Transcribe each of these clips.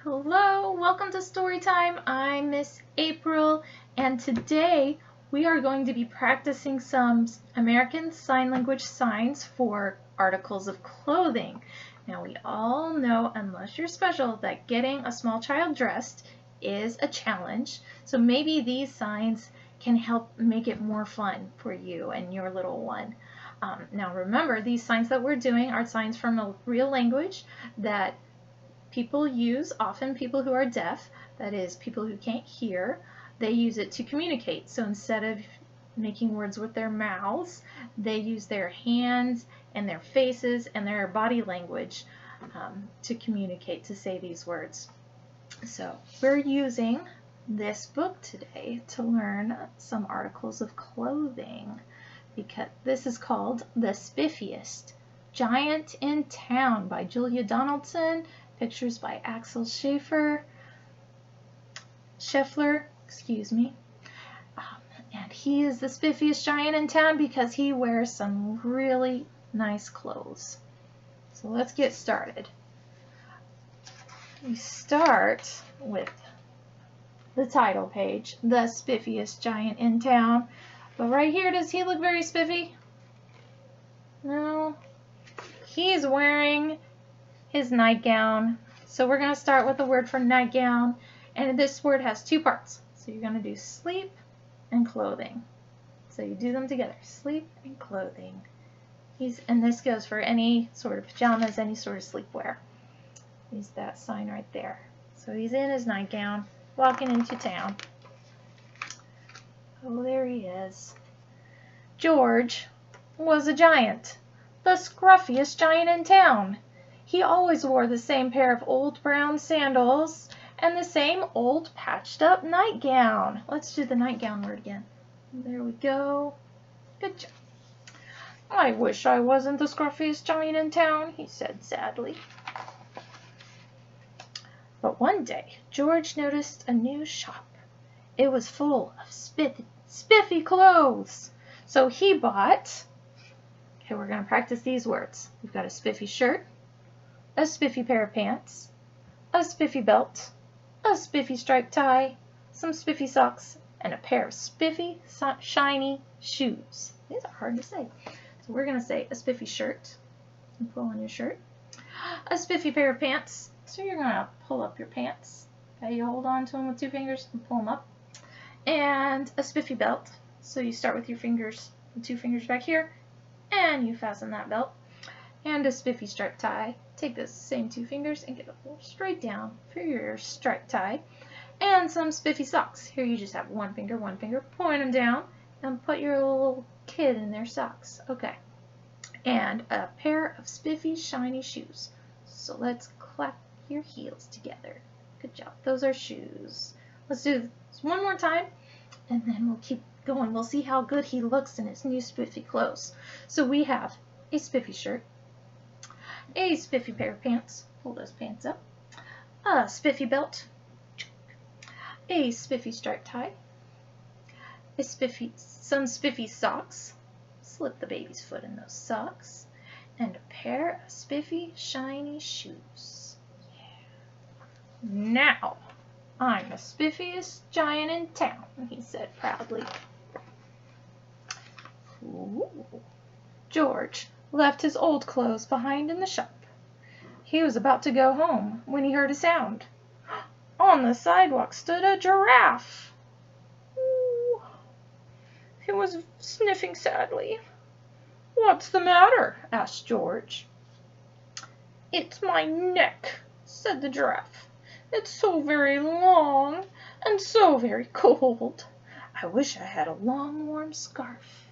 Hello, welcome to Story Time. I'm Miss April, and today we are going to be practicing some American Sign Language signs for articles of clothing. Now, we all know, unless you're special, that getting a small child dressed is a challenge. So maybe these signs can help make it more fun for you and your little one. Now, remember, these signs that we're doing are signs from a real language that people use, often people who are deaf, that is, people who can't hear, they use it to communicate. So instead of making words with their mouths, they use their hands and their faces and their body language to communicate, to say these words. So we're using this book today to learn some articles of clothing, because this is called The Spiffiest Giant in Town by Julia Donaldson. Pictures by Axel Scheffler, and he is the spiffiest giant in town because he wears some really nice clothes. So let's get started. We start with the title page, The Spiffiest Giant in Town. But right here, does he look very spiffy? No. He's wearing his nightgown. So we're going to start with the word for nightgown, and this word has two parts. So you're going to do sleep and clothing. So you do them together, sleep and clothing. And this goes for any sort of pajamas, any sort of sleepwear. He's that sign right there. So he's in his nightgown, walking into town. Oh, there he is. George was a giant, the scruffiest giant in town. He always wore the same pair of old brown sandals and the same old patched up nightgown. Let's do the nightgown word again. There we go. Good job. I wish I wasn't the scruffiest giant in town, he said sadly. But one day, George noticed a new shop. It was full of spiffy clothes. So he bought, okay, we're going to practice these words. We've got a spiffy shirt, a spiffy pair of pants, a spiffy belt, a spiffy striped tie, some spiffy socks, and a pair of spiffy, shiny shoes. These are hard to say. So we're going to say a spiffy shirt. And pull on your shirt. A spiffy pair of pants. So you're going to pull up your pants. Okay, you hold on to them with two fingers and pull them up. And a spiffy belt. So you start with your fingers, two fingers back here, and you fasten that belt. And a spiffy striped tie. Take those same two fingers and get a pull straight down for your striped tie. And some spiffy socks. Here you just have one finger, point them down, and put your little kid in their socks. Okay. And a pair of spiffy, shiny shoes. So let's clap your heels together. Good job. Those are shoes. Let's do this one more time, and then we'll keep going. We'll see how good he looks in his new spiffy clothes. So we have a spiffy shirt, a spiffy pair of pants, pull those pants up, a spiffy belt, a spiffy striped tie, some spiffy socks, slip the baby's foot in those socks, and a pair of spiffy shiny shoes. Yeah. Now, I'm the spiffiest giant in town, he said proudly. Ooh. George left his old clothes behind in the shop. He was about to go home when he heard a sound. On the sidewalk stood a giraffe. Ooh. He was sniffing sadly. What's the matter? Asked George. It's my neck, said the giraffe. It's so very long and so very cold. I wish I had a long, warm scarf.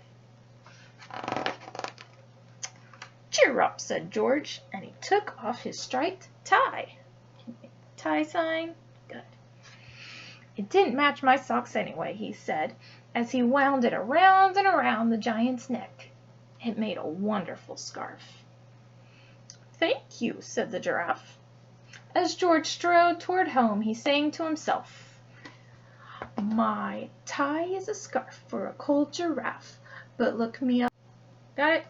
Cheer up, said George, and he took off his striped tie. Can you make the tie sign? Good. It didn't match my socks anyway, he said, as he wound it around and around the giant's neck. It made a wonderful scarf. Thank you, said the giraffe. As George strode toward home, he sang to himself, my tie is a scarf for a cold giraffe, but look me up. Got it?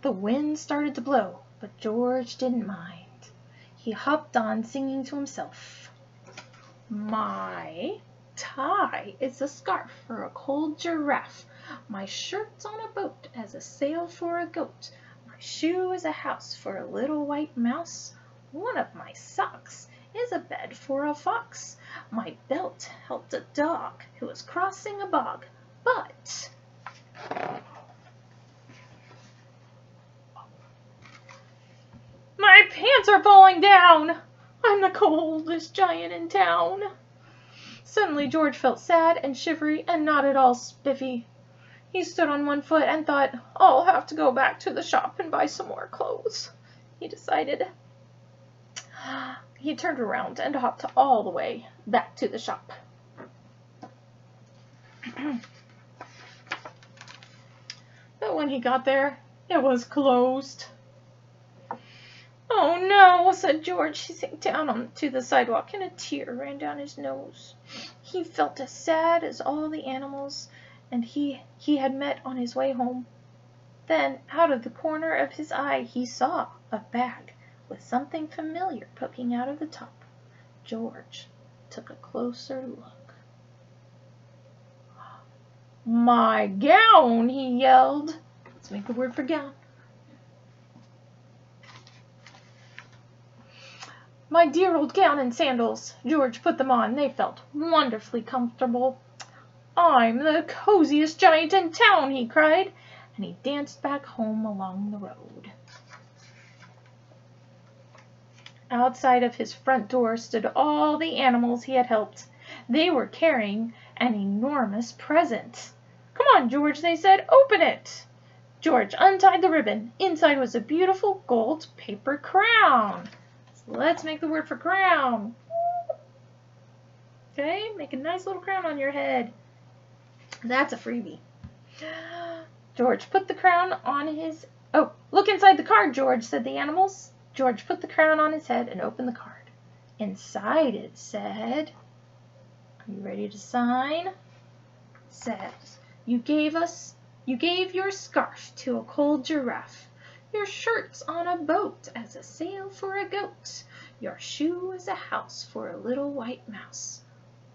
The wind started to blow, but George didn't mind. He hopped on, singing to himself. My tie is a scarf for a cold giraffe. My shirt's on a boat as a sail for a goat. My shoe is a house for a little white mouse. One of my socks is a bed for a fox. My belt helped a dog who was crossing a bog. But my pants are falling down. I'm the coldest giant in town. Suddenly George felt sad and shivery and not at all spiffy. He stood on one foot and thought, I'll have to go back to the shop and buy some more clothes, he decided. He turned around and hopped all the way back to the shop. But when he got there, it was closed. Oh no, said George. He sank down onto the sidewalk and a tear ran down his nose. He felt as sad as all the animals and he had met on his way home. Then, out of the corner of his eye, he saw a bag with something familiar poking out of the top. George took a closer look. My gown, he yelled. Let's make the word for gown. My dear old gown and sandals. George put them on. They felt wonderfully comfortable. I'm the coziest giant in town, he cried, and he danced back home along the road. Outside of his front door stood all the animals he had helped. They were carrying an enormous present. Come on, George, they said, open it. George untied the ribbon. Inside was a beautiful gold paper crown. So let's make the word for crown. Okay, make a nice little crown on your head. That's a freebie. George put the crown on his... Oh, look inside the card, George, said the animals. George put the crown on his head and opened the card. Inside it said... Are you ready to sign? It says, you gave your scarf to a cold giraffe. Your shirt's on a boat as a sail for a goat. Your shoe is a house for a little white mouse.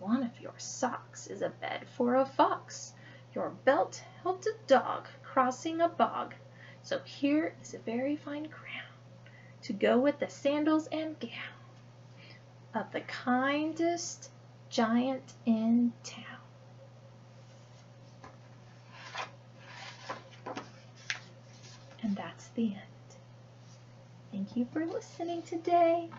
One of your socks is a bed for a fox. Your belt helped a dog crossing a bog. So here is a very fine crown to go with the sandals and gown of the kindest giant in town. And that's the end. Thank you for listening today.